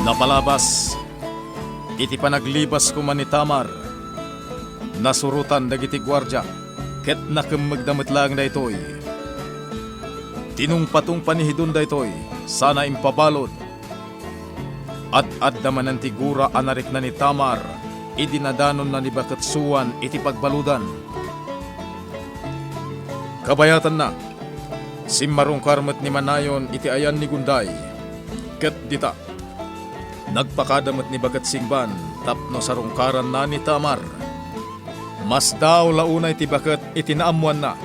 Napalabas, iti panaglibas ko man ni Tamar, nasurutan dagiti gwardya, ket nakemmagdamit lang da itoy. Tinungpatong panihidon da itoy, sana impabalod. At addaman ang tigura anarik na ni Tamar, idinadanon na ni Baketsuan iti pagbaludan. Kabayatan na, simmarong karmet ni Manayon iti ayan ni Gunday, ket dita. Nagpakadamat ni Baketsingban, tapno sarungkaran na ni Tamar. Mas daw launa iti Baket iti naamuan na,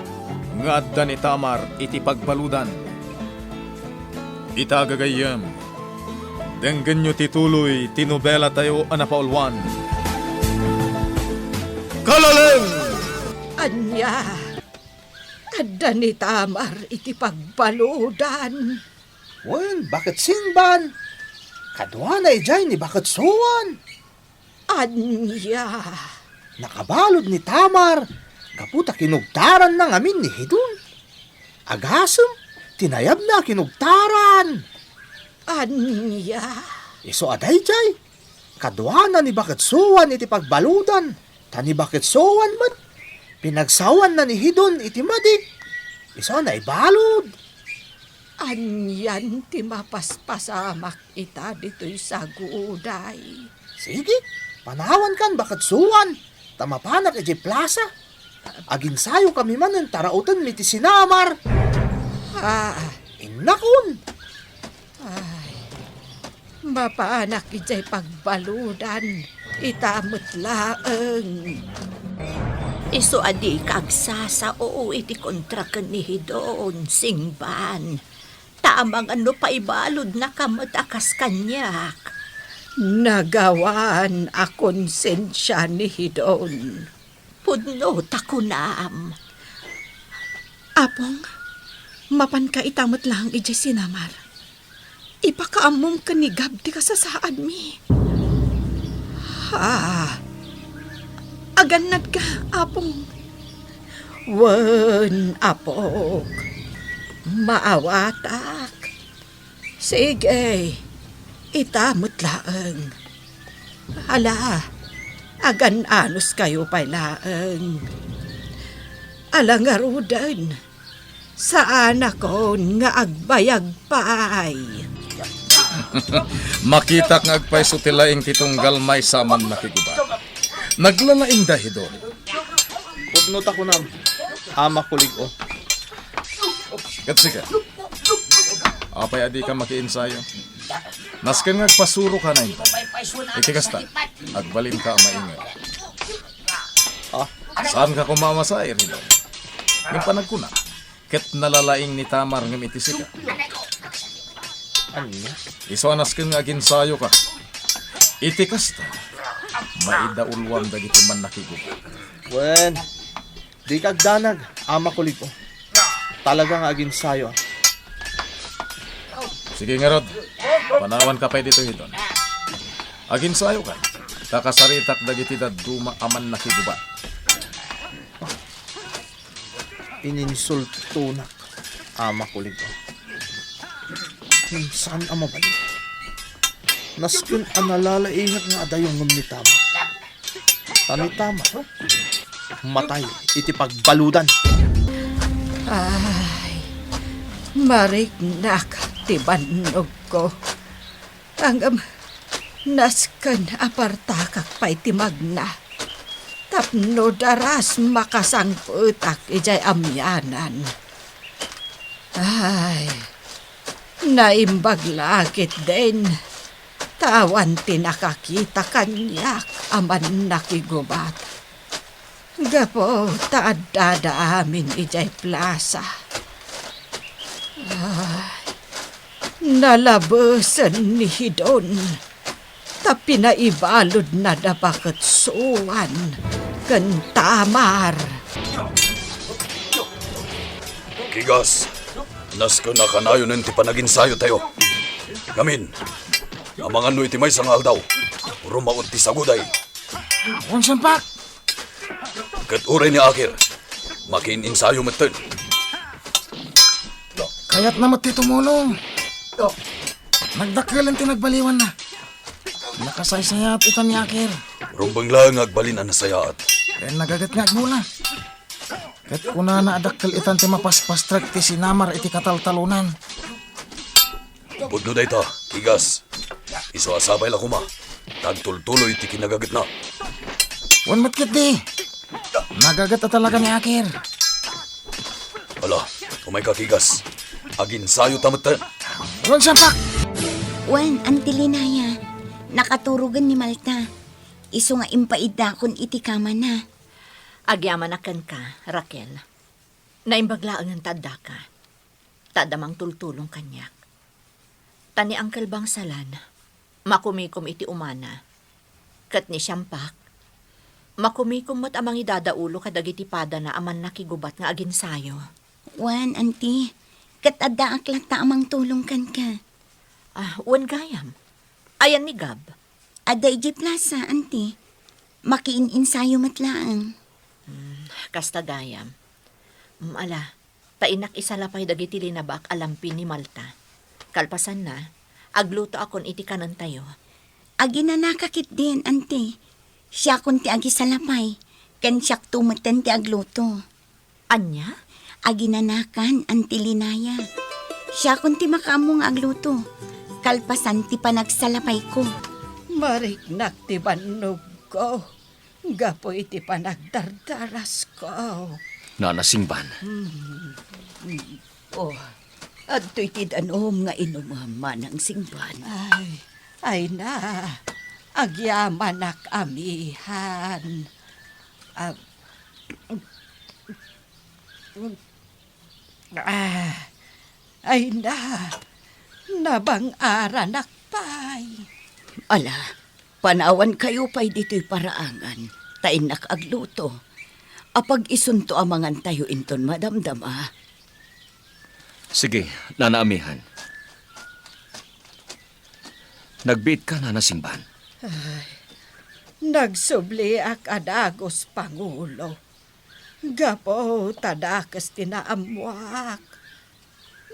nga adda ni Tamar iti pagbaludan. Itagagayam, denggan nyo tituloy, tinubela tayo anapaulwan. Kalaleng! Anya, adda ni Tamar iti pagbaludan. Wen, bakit singban? Kadwa na ijay ni Baketsuan. Anya, Nakabalod ni Tamar. Kaputa kinugtaran ng amin ni Hidon. Agasem, tinayab na kinugtaran. anya, Iso aday jay. Kadwa na ni Baketsuan iti pagbaludan. Tani Baketsuan man. Pinagsawan na ni Hidon iti madik. Iso na ibalod. anyan ti mapaspasamak ita dito'y saguday. Sige, panawan kan Baketsuan. Tamapanak iti plaza. Aginsayo kami man ng tarautan mi ti sinamar. Ah, Inakon. ay, mapaanak ijay pagbaludan, itamot laeng. Iso adi kagsasao iti kontra ni Hidon, singban. Tamang ano pa ibalod na kamatakas kanyak. Nagawan a konsensya ni Hidon. Pudno takunam. Apong, mapan ka itamot lang ijay sinamar. Ipakaamong kanigab di kasasaan mi. Ha, Aganad ka, apong. wen apok, maawatak. Sige, itamot laeng. Hala, agan anos kayo pa'y laeng. Alang arudan, saan ako nga agbayag pa'y. Makita nga agpay sutilaing titunggal may saman nakiguba. Naglalaing dahidon. Putnot ako na. Ama kulig o. Katsika. Apay adi ka makiinsayo. Nasken nga agpasuro ka na ito. Itikasta. Agbalin ka maingay. Saan ka kumamasay, Ridon? Yung panagkuna. Ket nalalaing ni Tamar ng itisika. Ano? Iso nasken nga aginsayo ka. Itikasta. Maidaulwang dagiti man nakiguba. Wen, di kagdanag. Ama kulig o. Talagang aginsayo. Sige nga Rod. Panawan ka pa dito Hidon. Aginsayo ka. Kakasaritak dagiti daduma aman nakiguba. Ininsulto na. Ama kulig o. Saan ang mabalik? Naskin ang nalalaihat nga adayong ngum ni Tama. Tani Tama. Matay iti pagbaludan. Ay, marignak ti bannog ko. Hanggang nasken apartakak pa'y timagna. Tapno daras makasangputak ijay amyanan. Ay, naimbag lakit din. Tawan tinakakita kanyak aman nakigubat. Gapo taadada amin ijay plaza. Ay, nalabasan ni Hidon. Tapi naibalod na da Baketsuan kan Tamar. Kigas, nasko na kanayo ng ti panaginsayo tayo. Gamin, amang ano iti may sangal daw. Puro maot ti saguday. Kung sampak! Kat uray ni Akir, makin-insayo matan. Kaya't namat ti tumulong. Nagdakalan ti nagbaliwan na. Nakasaysayat ito ni Akir. Rumbang lang agbalin ang nasayaat. Kaya nagagat nga gula. Kat kuna na adakkel itan ti mapaspastrag ti sinamar iti kataltalunan. Budno dayta, Kigas. Iso asabay la kuma. Tagtultuloy ti kinagagat na. Wan matkit di. Nagagat at talaga ni Akir. Ala, umay ka, Kigas. Agin sayo tamatan. Wan sampak. Wan, Antilinaya. Nakaturugan ni Malta. Iso nga impaida kun iti kama na. Agyamanakan ka, Raquel. Naimbaglaan ng tadda ka. Tadamang tultulong kanyak. Tani ang kalbang salan, makumikom iti umana. Kat ni siyampak, makumikom mat amang idadaulo kadagiti pada na aman nakigubat nga agin sayo. Wan, Anti. Kat adda aklat ta amang tulong kan ka. Wan gayam. Ayan ni Gab. Adda iji plaza, Anti. Makiin-insayo matlaang. Kasta gayam. Ala, tainak isalapay dagiti linabak alampin ni Malta. Kalpasan na, agluto akon iti kanan tayo. Agi na nakakit din, Anti. Siya kun ti agi salapay. Ken siyak tumatan ti agluto. Anya? Agi na nakan, Antilinaya. Siya kun ti makamong agluto. Kalpasan ti panagsalapay ko. Mariknak ti banog ko. Gapo iti panagdardaras ko. Nanasingban. Oh, adto iti danom nga inumaman ang singban. Ay na. Agyamanak amihan. Ay na. Nabang-ara nakpay. Ala, panawan kayo pa'y dito'y paraangan. Tainak agluto. Apag isunto amangan tayo inton madamdam Sige, nanaamihan. Nagbiit ka, Nanasingban. Nagsubli ak adagos Pangulo. Gapo tadakas tinaamuak.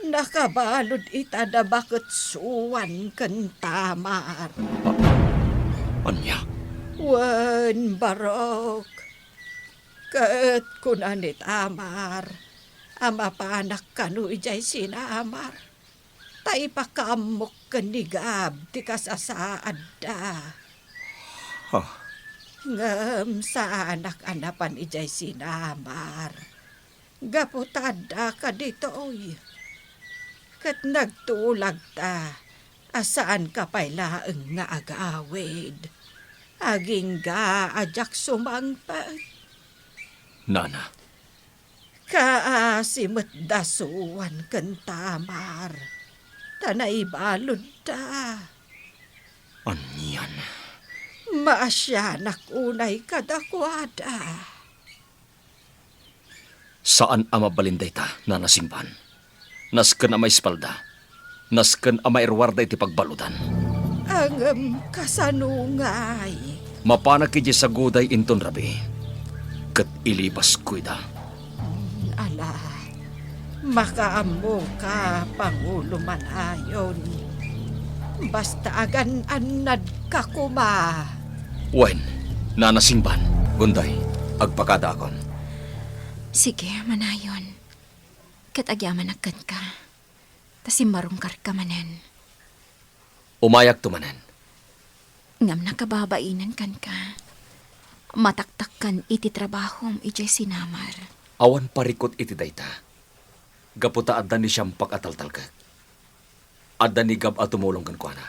Nakabalod itada bakit suwan kan tamar. Anya? Wan barok. Kat kunanit amar. Ama panak kanu ijay sinamar. Tay pakamok kanigab di kasasaad da. Ngam sa anak-anapan ijay sinamar. Gaputada ka dito'y. Kat nagtulag ta, asaan ka pa'y laeng nga agawid. Aging ga ajak sumangpat. Nana, Kaasimot dasuan kan tamar. Tanay balod ta. anyan. Maasyanak unay kadakwada. Saan ama balinday ta, Nanasingban? Nasken ama espalda. Nasken ama irwarda iti pagbaludan. Ang kasanungay. Mapanak iti sa guday inton rabi. Kat ilibas kuida. Ala, makaamo ka, Pangulo Manayon. Basta agan anad ka kuma. Wen, Nanasingban. Gunday, agpakada akon. Sige, Manayon. Kat agyaman agad ka. Tasimarungkar ka manen. Umayak tumanan. Ngam nakababainan kan ka. Mataktakkan iti trabahom iti sinamar. Awan parikot iti dayta. Gaputa adda ni siyampak ataltal ka. Adda ni Gab at tumulong kan kuana.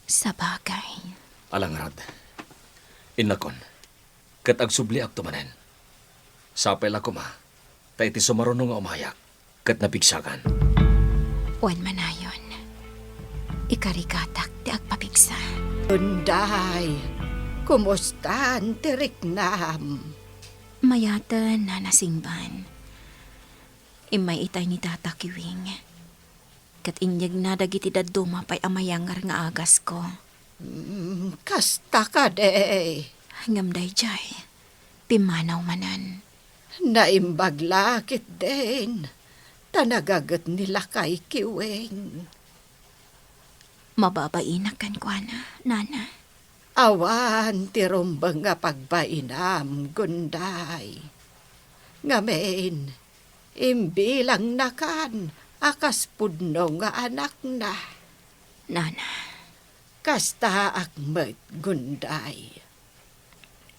Sa bagay. Alangrad. Inakon. Kat agsubli ak tumanen. Sapay la kuma. Ta iti sumarunong nga umayak. Kat napigsagan. Wan Manayon. Ikarikatak ti agpapigsa. Unday, kumusta ang tiriknam? Mayatan, Nanasingban. Imay itay ni Tata Kiwing. Kat inyag na dagiti daduma pa'y amayangar nga agas ko. Kasta ka de. Ngamday jay. Pimanaw manan. Naimbaglakit din. Tanagagat nila kay Kiwing. Mababainak kan kwa na, Nana. Awan ti rumbeng nga pagbainam, gunday. Ngamen, imbilang nakan, akas pudno nga anak na. Nana, Kasta akmet, gunday.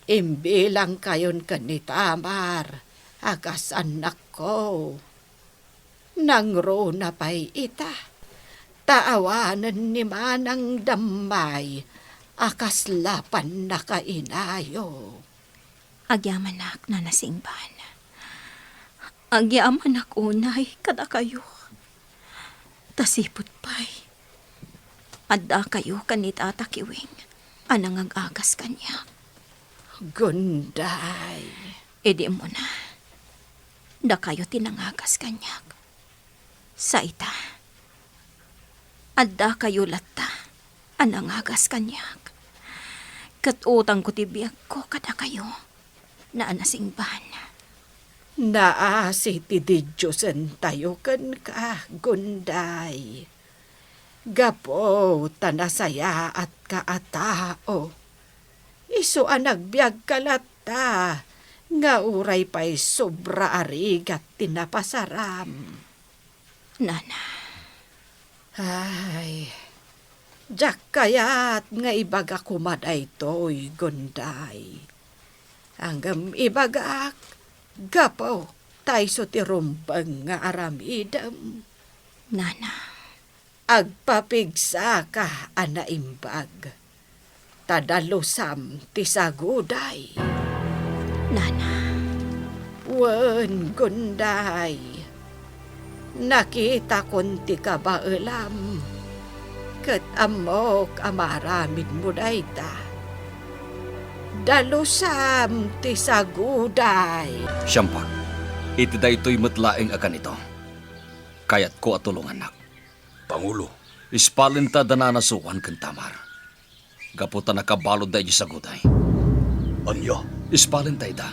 Imbilang kayon kanitamar, akas anak ko. Nangro na pa'y ita. Taawanan ni manang damay, akas lapan na kainayo. agyaman nak na nasingban. Agyaman nak unay kada kayo. Tasipot pa'y. Adda kayo kanit atakiwing. Anang agagas kanya. Gunday. Edi mo na. Da kayo tinangagas kanyak. Sa ita. Adda kayo lata. Anangagas kanyak. Katutang ko tibiyag ko kada kayo. Na anasingban. Naasi ti Diyusen tayo kan ka, gunday. Gapo tanasaya at kaatao. Iso ang nagbiag kalata, nga uray pa'y sobra arigat tinapasaram. Nana, Ay, jak kayat nga ibaga kumaday to'y gunday. Anggam ibagak, gapo tay so ti rumbang nga aramidam. Nana, Agpapigsa ka anaimbag. Tadalusam ti saguday. Nana, Wen gunday. Nakita kon ti kabailam. Ket amok amaramid mo dayta. Dalusam ti saguday. Siyampak, iti daytoy matlaeng akan ito. Kayat ko at tulungan nak. Pangulo, ispalin ta dananasuan kang tamar. Gaputa nakabalod da sa guday. Anya? Ispalin ta ita.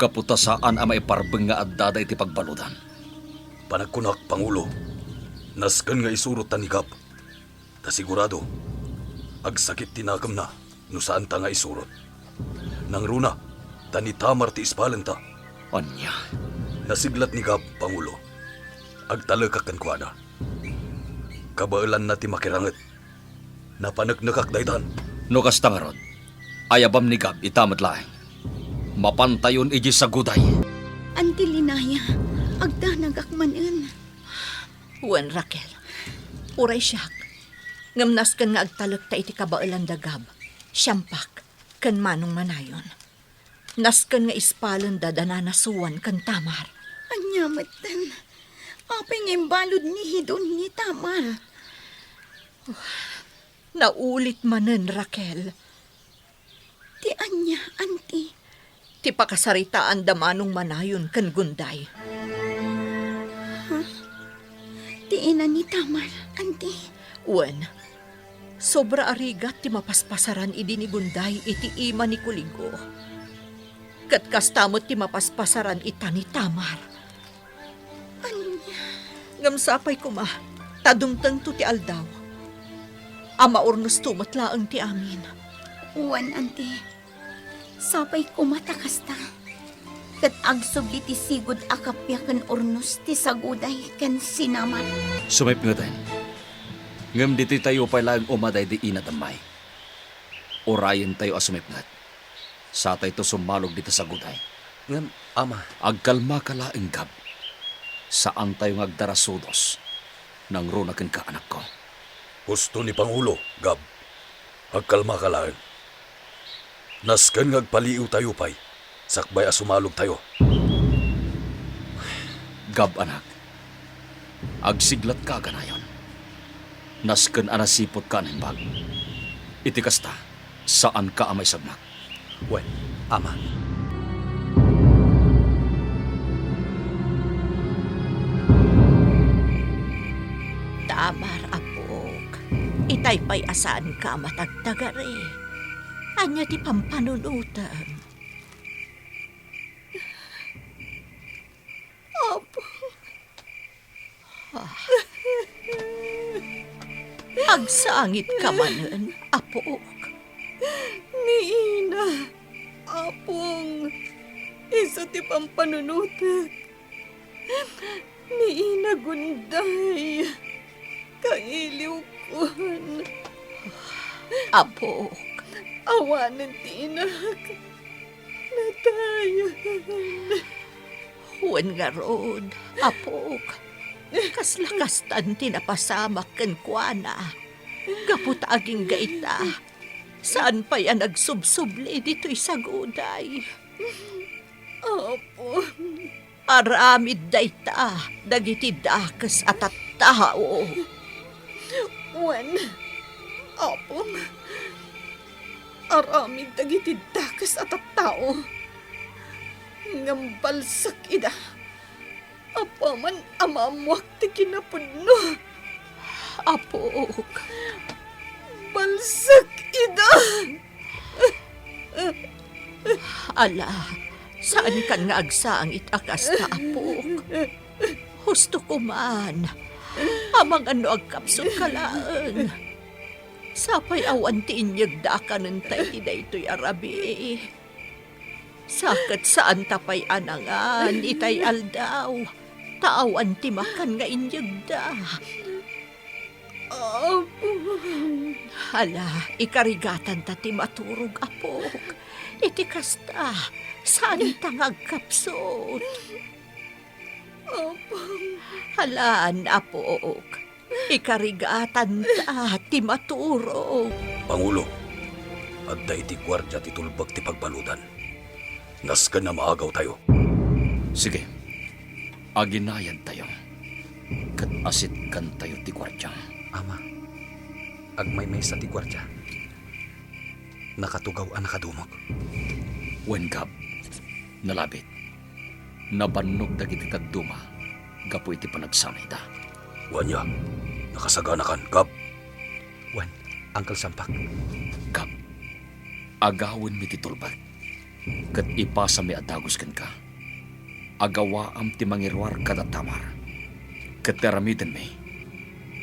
Gaputa saan ang maiparbeng nga addada iti pagbaludan. Panagkunak, Pangulo. Naskan nga isurot ta ni Gab. Ta sigurado, agsakit tinakam na no saan ta nga isurot. Nang runa, tani tamar ti ispalin ta. Anya? Nasiglat ni Gab, Pangulo. Agtalakak kan kuana. Kabailan na ti makiranget. Napanagnakak daytan. No kastangarod, ayabam ni Gab itamat laeng. Mapantayon iji sa guday. Anti Linaya, agdanag akmanen. Wen Raquel, uray siyak. Ngamnas kan nga agtalak ta iti kabailan da Gab. Siyampak, kan manong manayon. Naskan nga ispalan da dananasuan kan tamar. Anyamatan, apay nga imbalod ni Hidon ni Tamar. Naulit manen, Raquel. Ti anya, anti. Ti pakasaritaan da manong manayon kan gunday. Ti ina ni Tamar, anti. Wen, sobra arigat ti mapaspasaran idi ni gunday iti ima ni Kuligo. Kat kastamot ti mapaspasaran ita ni Tamar. Anya. Ngamsapay ko ma, tadumtang to ti aldaw. Ama ornos tumatlaang ti amin. Uwan, anti. Sapay kumatakas ta. Kat agsubli ti sigod akapya kan ornos ti saguday kan sinaman. Sumay pingatan. Ngam diti tayo pa lang umaday di inatamay. Orayan tayo asumipngat. Sa tayo to sumalog dito sa guday. Ngam, ama. Agkalma ka laing Gab. Saan tayo ngagdarasudos nang runakin ka anak ko. Gusto ni Pangulo, Gab. Agkalma ka laing. Naskan ngagpaliw tayo pa'y. Sakbay asumalog tayo. Gab anak. Agsiglat ka ganayon. Nasken anasipot ka ng bag. Iti kasta, saan ka amay sabnak? Wen, ama. Tamar, apok. Itay pa'y asaan ka matagtagari. Anya ti pampanunutan. Opo. Agsangit ka manen, apok. Apong, isa ti pampanunutak. Ni Ina Gunday. Kailiw kon. Apok, Awanan ti inak. Natayan. huwan nga rod. Apok, kaslakastan tinapasamak kan kuana. Gapot aging gaita. Saan pa yan nagsubsubli dito'y saguday? Apo. Aramid dayta, dagiti dakas at tao. Wan. Apong. Aramid dagiti dakas at tao. Ngambalsak ida. Apaman amamwak ti kinapudno. Apok, Balsak ida. ala, saan kan nga agsaang itakas ta, Apok? Husto ko man, amang ano agkapsot kalaan. Sapay awan ti inyag dakanan tayo ti daytoy arabi. Sakat saan tapay anangan, itay aldaw. Taawan ti makan nga inyag da. Hala, ikarigatan ta ti maturog, Apok. Iti kasta, saan tangag kapsot? Halaan, Apok. Ikarigatan ta ti maturog. Pangulo, adda iti gwardya ti tulbag ti pagbaludan. Nasken na maagaw tayo. Sige, aginayan tayo. Kat asit kan tayo ti gwardya. Ama, agmay-may sa ti gwardya. Nakatugaw ang nakadumog. Wenkab, nalabit. Nabannog dagiti tagduma. Gapo iti panagsamay da. Wanya, nakasagana kan, Kap. Wan, Uncle Sampak. Kap, agawin mi ti tulbag. Kat ipasa mi adagos kan ka. Agawaam ti mangirwar kada tamar. Kat teramitin mi.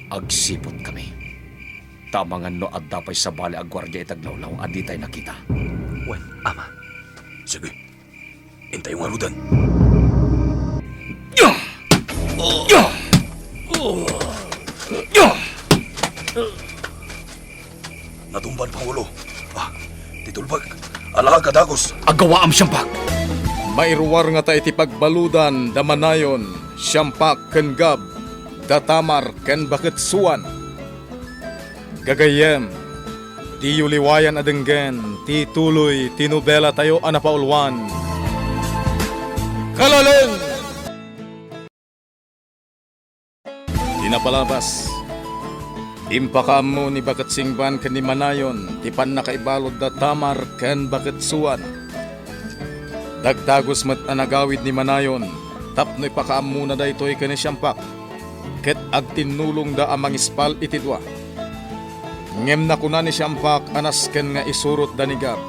Agsipot kami. Tamangan no adda pa'y sa bali agwardya itaglawlaw adi tayo nakita. Wan, Ama. Sige, intay yung aludan. Natumban, Pangulo. Titulbag. Alaga kadagos. Agawaam siyampak. Mairuwar nga ta iti pagbaludan damanayon, siyampak ken gab, datamar ken baketsuan. Gagayem, ti yuliwayan adenggen, ti tuloy, tinubela tayo anapaulwan. Kalaleng! Tinapalabas. Impakaam mo ni Bakatsingban ken ni Manayon, ti pan nakaibalod da tamar ken baketsuan. Dagdagos met anagawid ni Manayon, tapno ipakaam muna da ito'y ken ni Siyampak, ket agtinulong da amang ispal iti dua. Ngem na kuna ni Siyampak anas ken nga isurot da ni Gab.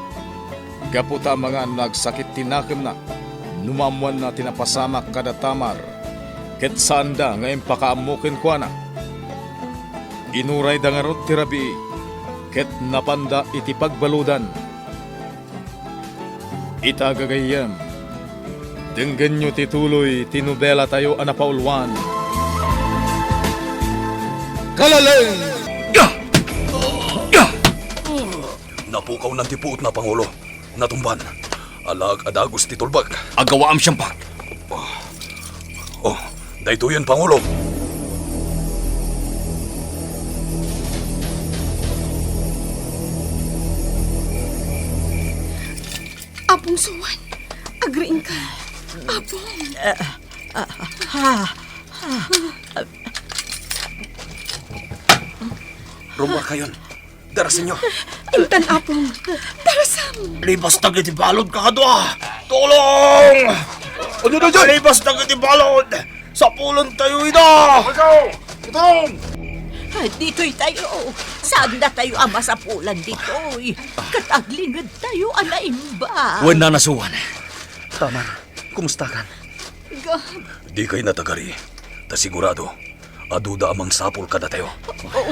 Gaputa mga nagsakit tinakem na, numamuan na tinapasamak kada tamar, ket sanda nga impakaamukin kwa na. Inuray da nga rod ti rabi, ket napanda iti pagbaludan. Itagagayam, denggan nyo tituloy, tinubela tayo anapaulwan. Kalaleng! Napukaw ng tipuot na, Pangulo. Natumban. Alag adagos titulbag. Agawaam siyampak. Dayto yan, Pangulo. Apong suwan. Agriin ka. Apong. Rumwa kayon. Darasin nyo. Intan, Apong. Darasam. Libas na giti balod kakadwa! Tulong! Libas na giti balod! Sa pulon tayo ida! Itong! Dito'y tayo. Saan na tayo ama sa pulan dito'y? Kataglingad tayo, anaimba. Wen na nasuwan. Tamar, kumusta kan? Gab. Di kayo natagari. Ta sigurado, aduda amang sapul kada tayo.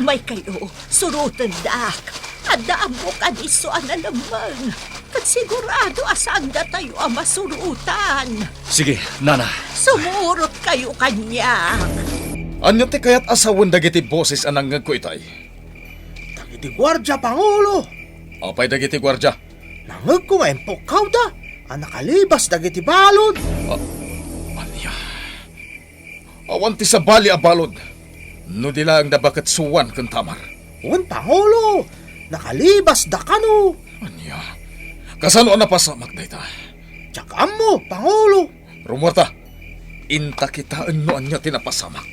Umay kayo, surutan dak. Adaan mo kaniso ang alamang. Kat sigurado asaan da tayo ang masurutan. Sige, nana. Sumurot kayo kanya. Anyo ti kayat asawan dagiti boses anang ko itay. Dagiti gwardya, Pangulo. Apay dagiti gwardya. Nangag ko nga empokaw da. Ang nakalibas dagiti balod. Anya. Awan ti sa bali a balod. No di lang nabakat suwan kang tamar. Un, Pangulo. Nakalibas da kano. Anya. Kasano na pasamak da ita? Tsaka mo, Pangulo. Rumorta. Inta kita ano anya tinapasamak.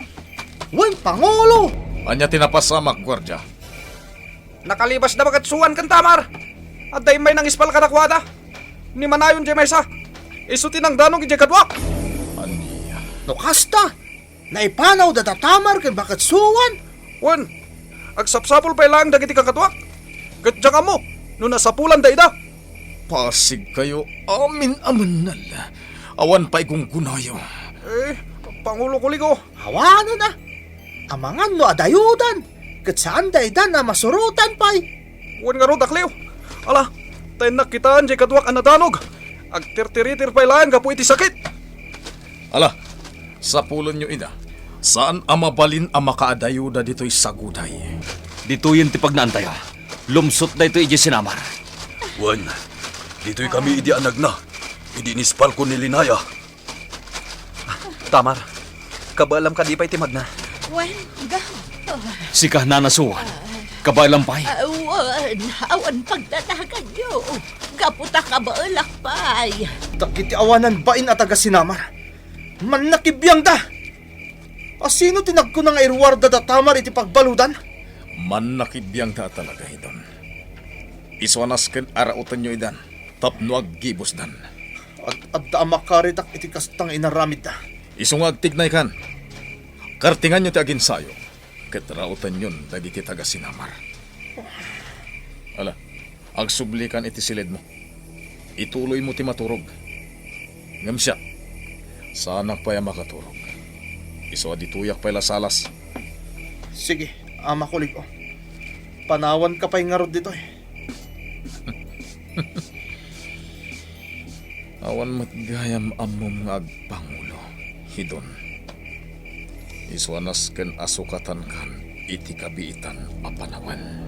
Un, Pangulo. Anya tinapasamak, gwardya. Nakalibas na bagat suwan kan tamar. At day may nang ispal kadakwada. Ni manayon di may sa. Isutin ang danong iti kadwak. Anya. No kasta. Naipanaw da tatamar kan bakit suwan. Wan, agsapsapol pa ilang dagiti kang kadwak. Gatjaka mo, no nasapulan da ida. Pasig kayo. Amin amanal. Awan pa'y kung gunayo. Pangulo Kuligo. Hawano na. Amangan no adayudan. Kat saan daydan na masurutan pa'y. Wan nga ro dakliw. Ala, tayo nakitaan di kadwak anadanog. Agtirtiritir pa ilang kapo iti sakit. Ala, sa pulon nyo ina. Saan amabalin ang makaadayuda dito'y saguday? Dito yun ti pagnantaya. Lumsot na ito iji sinamar. Wan, dito'y kami idi anag na. Idi nispal ko ni Linaya. Tamar, kabalam ka di pa itimag na. Wan, Gab. Sika nanasuan. Kabailampay. Awan pagdadagan nyo. Gaputa ka ba alakpay? Takiti awanan bain at agasinamar. Man nakibiyang da. Asino tinag ko na nga irwarda da tamar iti pagbaludan? Man nakibiyang ta talaga idon. Iswanas ken arautan nyo idan. Tapno aggibos dan. At da makaritak iti kastang inaramid da. Isungag tignay kan. Kartingan nyo ti aginsayo. Ket rautan yun dagiti taga sinamar. Ala, agsublikan iti silid mo. Ituloy mo ti maturog. Ngam siya, sana pa'y makaturog. Iso adituyak pa'y lasalas. Sige, ama kulig o. Panawan ka pa'y ngarod dito eh. Awan matgayam amom nga agpangulo. Hidon. Iswanas ken asukatan kan iti kabiitan apanawan.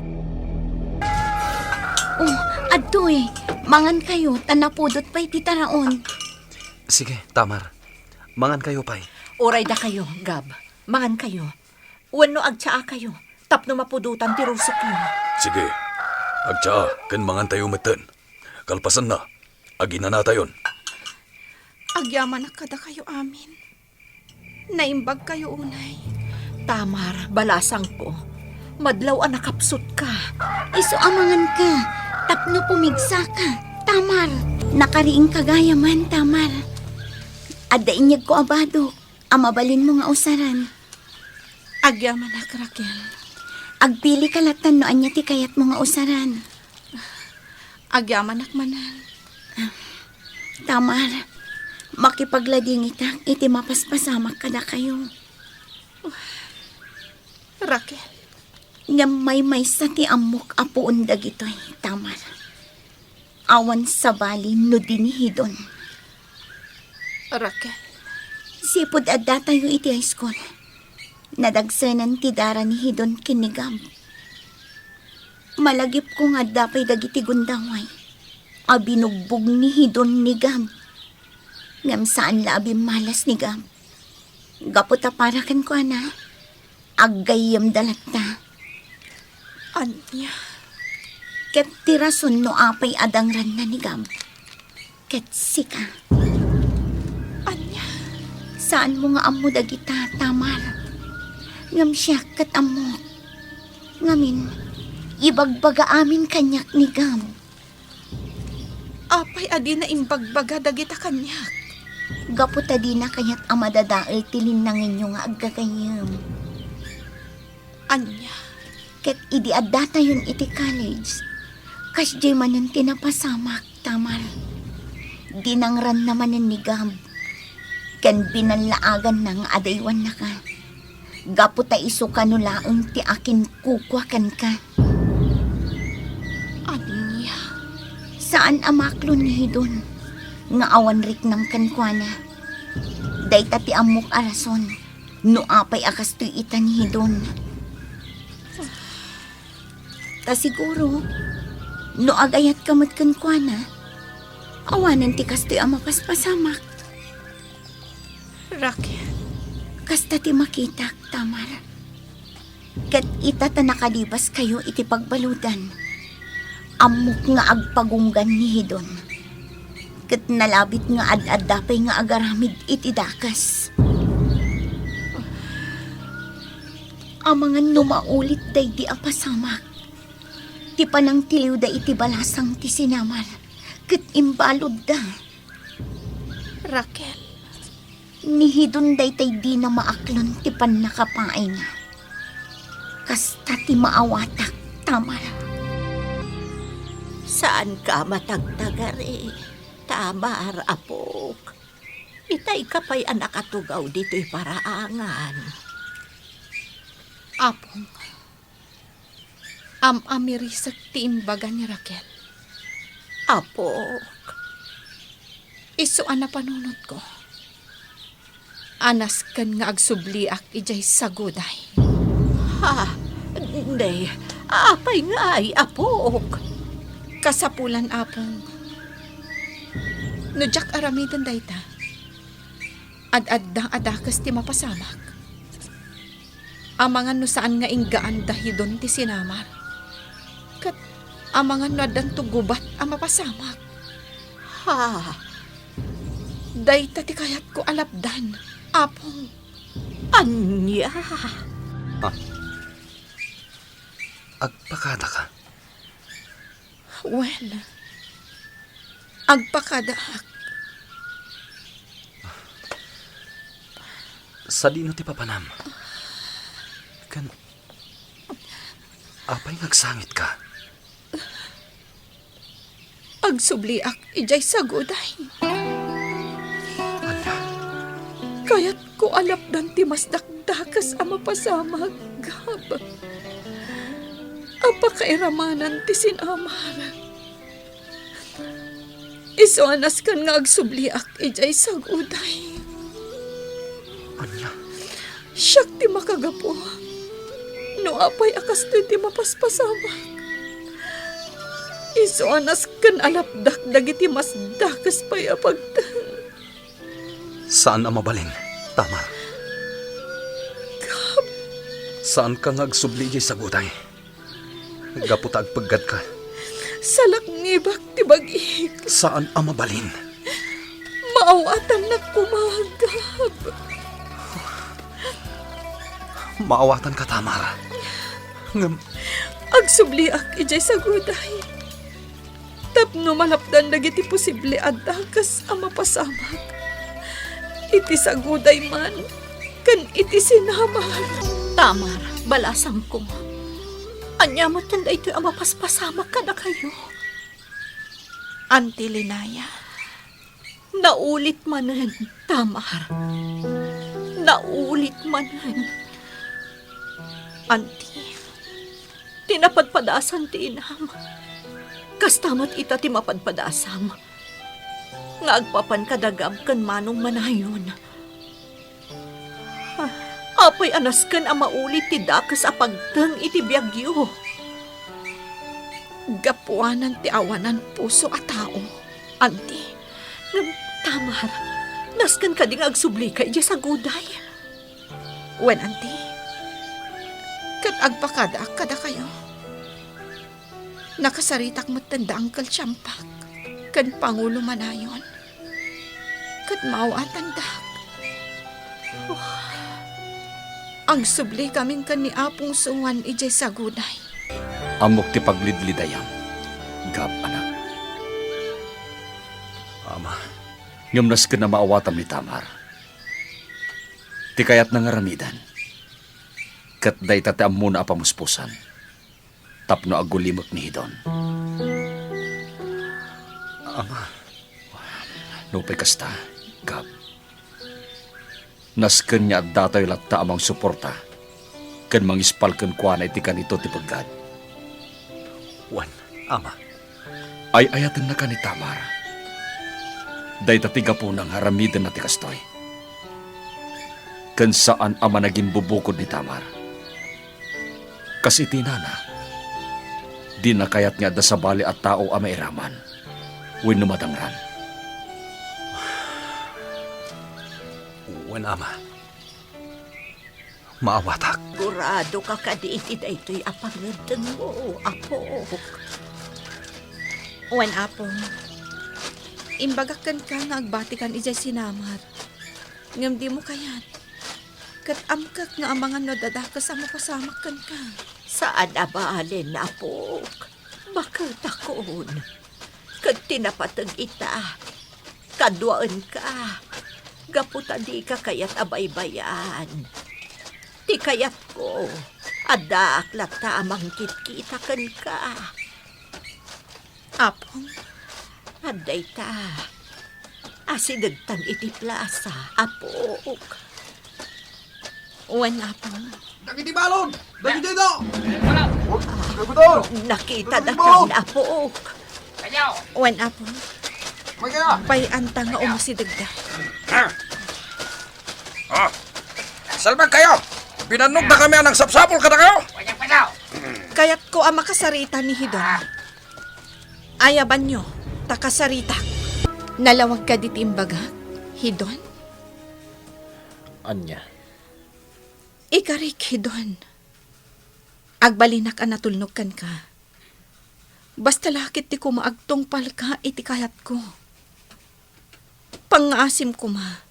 Oh, adoy. Mangan kayo, tanapudot pa'y titaraon. Sige, Tamar. Mangan kayo pa'y. Oray da kayo, Gab. Mangan kayo. Wano agtsaa kayo. Tapno mapudutan ti rusok yun. Sige, agtsa, kan mangan tayo meten. Kalpasan na, agina na tayon. Agyaman na kada kayo amin. Naimbag kayo unay. Tamar, balasang ko. Madlaw ang nakapsut ka. Iso amangan ka. Tapno pumigsa ka. Tamar. Nakariing kagaya man, Tamar. Adda inyag ko abado. Amabalin mo nga usaran. Agyaman na, Raquel. Agpili kalatan no anya ti kayat mo nga usaran. Agyaman manan. Tamar. Makipaglading itak, iti mapaspasamak kada kayo. Raquel. Nga may sa ti amok apuon dagitoy, Tamar. Awan sa bali no dinihidon. Raquel. Sipod adda tayo iti high school. Nadagsanan ti dara ni Hidon kinigam. Malagip ko nga dapay dagiti gundaway. Abinugbog ni Hidon ni Gam. Ngam saan labi malas ni Gam. Gaputa para kan ko na. Aggayam dalata. Anya. Ket tirason no apay adangran na ni Gam. Ket sika. Anya. Saan mo nga amo dagita, Tamar? Ngam siya kat amo. Ngamin, ibagbaga amin kanyak ni Gam. Apay adi na imbagbaga dagita kanyak. Gaputa di na kanyat amadadaal tilin na inyo nga agkakayam. Anya? Ket idi adda yun iti college. Kas di manan tinapasamak, Tamar. Dinangran naman ni Gam. Kan binanlaagan ng adaywan na ka. Gaputa iso kanulaang ti akin kukwakan ka. Anya? Saan amaklon ni Hidon? Nga awan rik ng kankwana. Day tati amok arason. No apay akas to'y ita ni Hidon. Ta siguro, no agayat kamot kankwana, awanan ti kas to'y amapaspasamak. Raquel, Kasta ti makitak, Tamar. Kat ita ta nakalibas kayo iti pagbaludan. Amok nga agpagunggan ni Hidon. Kat nalabit nga ad-ad-dapay nga agaramid iti dakas. Amangan numaulit day di apasamak. Ti panang tiliw da iti balasang ti sinamar. Kat imbalod da. Raquel, Ni Hidon day tay di na maaklon ti pan nakapaay nga. Kasta ti maawatak, Tamar. Saan ka matagtagari? Tamar, apok. Itay ka pa'y anak atugaw dito'y paraangan. apong. Amirisak ti imbaga ni Raquel. Apok. Isuan na panunot ko. Anas kan nga agsubliak ijay saguday. Ha? Hindi. Apay nga ay apok. Kasapulan apong. No jak aramidan dayta. Ad-addang adakas ti mapasamak. Amangan no saan nga inggaan dahidon ti sinamar. Kat amangan no adan tugubat ang mapasamak. Ha? Dayta ti kayat ko alapdan. Apong. Anya? Agpakada ka. Well, agpakadaak. Sa dino ti papanam. Kan... Apay ngagsangit ka. Agsubliak ijay saguday. Anya? Kayat ko alapdan ti mas dakdakas ang mapasamag. Gab. Apakairamanan ti sinamar. Isuanas kan nga agsubliak ijay saguday. Anya? Siyak ti makagapo. No apay akas ti mapaspasamak. Isuanas kan alapdak dagiti mas dakas pa'y apagtan. Saan ang mabalin, Tamar? Gab. Saan ka ngagsubli jay saguday? Gaputag paggad ka. Salak ngibak ti bag-ik. Saan ang mabalin? Maawatan na kumagab. Maawatan ka, Tamar. Ngam... Agsubliak ijay saguday. Tapno malapdan dagiti posible adakas ang mapasamak. Iti saguday man, kan iti sinamar. Tamar, balasang ko. Anya mo tanda ito'y ang mapaspasamak ka na kayo. Auntie Linaya, Naulit manan, Tamar. Naulit manan. Auntie, tinapadpadasan ti inam. Kastamat ita ti mapadpadasam. Nga agpapan kadagab kan manong manayon. Apay anas kan ang maulit ti dakas apagtang iti biyagyo. gapuanan ti awanan puso a tao. Auntie, Tamar, naskan ka ding agsubli ka iya sa guday. Wen, auntie, kat agpakada kada kayo. Nakasaritak mo't tanda ang kalsyampak, kan Pangulo Manayon. Kat mauatan dak. Ang subli kaming kan ni Apong Suwan ijay sa guday. Amok ti paglidlidayam. Gab, anak. Ama, Ngam ka na maawatam ni Tamar. Ti kayat na ngaramidan. Kat day tatiam muna apamuspusan. Tapno agulimot ni Hidon. ama, Nupay kasta, Gab. Nasken niya at datoy latta amang suporta. Kan mangispal kan kuana iti kanito ti paggad. Wan, ama. ay ayatin na ka ni Tamar. Day tatiga po ng haramidan na tikastoy. Kan saan ama naging bubukod ni Tamar. Kasi tinana, di na kayat nga da sa bali at tao ama iraman. When numatangran. Wen ama. Maawatak. Gurado ka kadiiti da ito'y apangadan mo, apo. Wan apong, imbagakan ka nga agbatikan ijay sinamar. Ngam di mo kayat. Kat amkak nga amangan no dadakas ang mapasamakan ka. Saan abalin, apo? Bakit takon? Kad tinapatag ita, kaduan ka. Gaputa di ka kayat abaybayan. Ti kayat ko, adak lata amang kitkitakan ka. Apong, Aday ta, asidagtan iti plaza, apok. wan apong. Dagiti balon! Dagiti do! Nakita na kan, apok. Wan apong, Magaya! bayanta nga umasidagda. Salbag kayo! Pinanog na kami ang sapsapol ka na kayo! Kayat ko ang makasarita ni Hidon. Ayaban nyo, takasarita. Nalawag ka diti imbaga, Hidon? Anya. Ikarik, Hidon. Agbalinak ang natulnog kan ka. Basta lakit ti kumaagtungpal ka iti kayat ko. Pangaasim ko ma,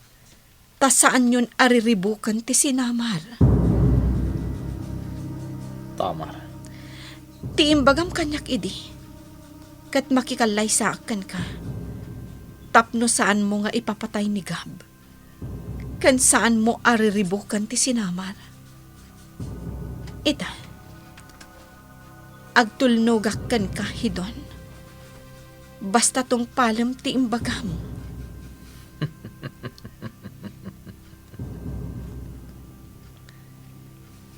ta saan yun ariribukan ti sinamar. Tamar. Ti imbagam kanyak idi, kat makikalay sa akan ka. Tapno saan mo nga ipapatay ni Gab. Kan saan mo ariribukan ti sinamar. Ita, agtulnogak kan ka, Hidon. Basta tong palam ti imbagam.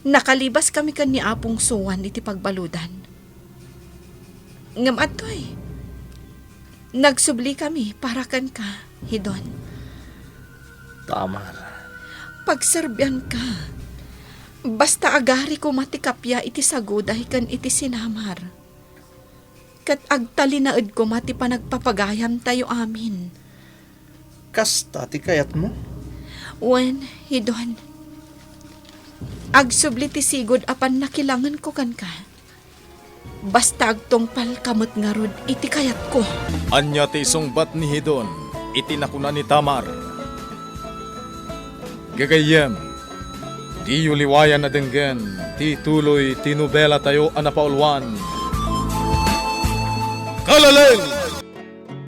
Nakalibas kami kan ni Apong Suwan iti pagbaludan. Ngam atoy, nagsubli kami para kan ka, Hidon. Tamar. Pagserbyan ka, basta agari ko matikapya iti saguday kan iti sinamar. Kat agtalinaed ko mati panagpapagayam tayo amin. Kasta ti kayat mo? Wen, Hidon, agsubli ti sigod apan nakilangan ko kan ka. Basta agtungpal kamot nga rod iti kayat ko. Anya ti sungbat ni Hidon, itinakuna ni Tamar. Gagayem, di yuliwayan na denggen, ti tuloy tinubela tayo anapaulwan. Kalaleng!